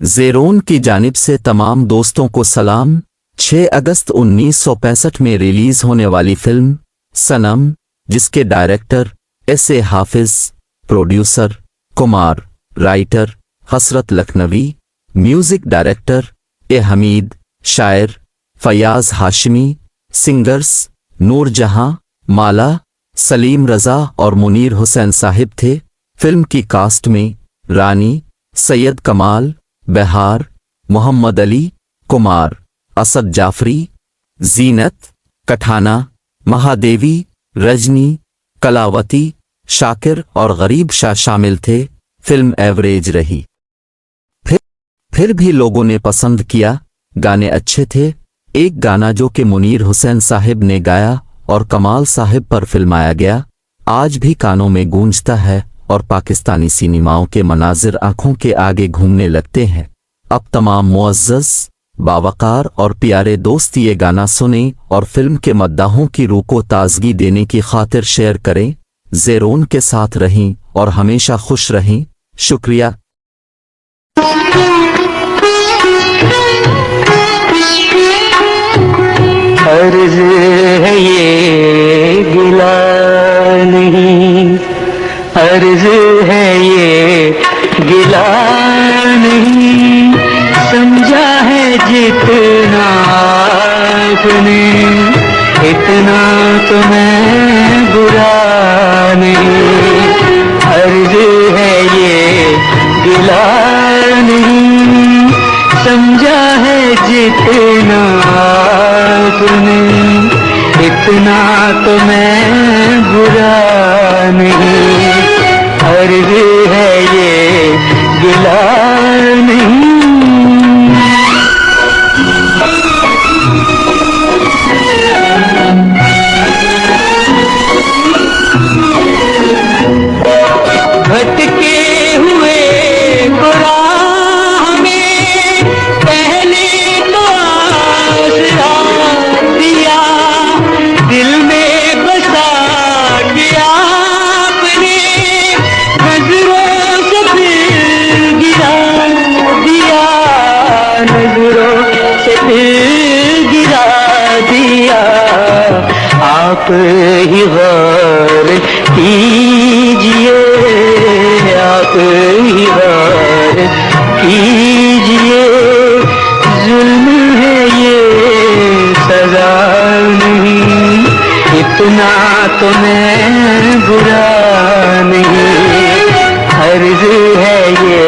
ज़ेरोन की जानिब से तमाम दोस्तों को सलाम। 6 अगस्त 1965 में रिलीज होने वाली फिल्म सनम, जिसके director S.A. Hafiz, producer Kumar, writer Hasrat Lakhnavi, music director A Hamid, शायर फयाज हाशमी, सिंगर्स नूरजहां, माला, सलीम रज़ा और मुनीर हुसैन साहिब थे। फिल्म की कास्ट में रानी, सैयद कमाल, बहार, मोहम्मद अली, कुमार, असद जाफरी, जीनत, कठाना, महादेवी, रजनी, कलावती, शाकिर और गरीब शाह शामिल थे। फिल्म एवरेज रही, फिर भी लोगों ने पसंद किया। गाने अच्छे थे। एक गाना जो कि मुनीर हुसैन साहिब ने गाया और कमाल साहिब पर फिल्माया गया, आज भी कानों में गूंजता है और पाकिस्तानी सिनेमाओं के मनाजिर आंखों के आगे घूमने लगते हैं। अब तमाम मुअज़्ज़ज़, बावकार और प्यारे दोस्त ये गाना सुनें और फिल्म के मद्दाहों की रूह को ताजगी देने की खातिर शेयर करें। ज़ेरोन के साथ रहें और हमेशा खुश रहें। शुक्रिया। अर्ज़ है ये गिला नहीं, अर्ज़ है ये गिला नहीं, समझा है जितना आपने इतना तो मैं बुरा नहीं। अर्ज़ है ये गिला नहीं, समझा है जितना आपने इतना तो मैं बुरा नहीं। अर्ज़ है ये गिला नहीं। भटके हुए गुराह में पहले तो आसरा दिया, दिल में बसा दिया आपने, नजरों से फिर गिरा दिया, नजरों से फिर गिरा दिया। आप ही गौर कीजिए, आप ही गौर कीजिए, जुल्म है ये सजा नहीं, इतना तो मैं बुरा नहीं। अर्ज़ है ये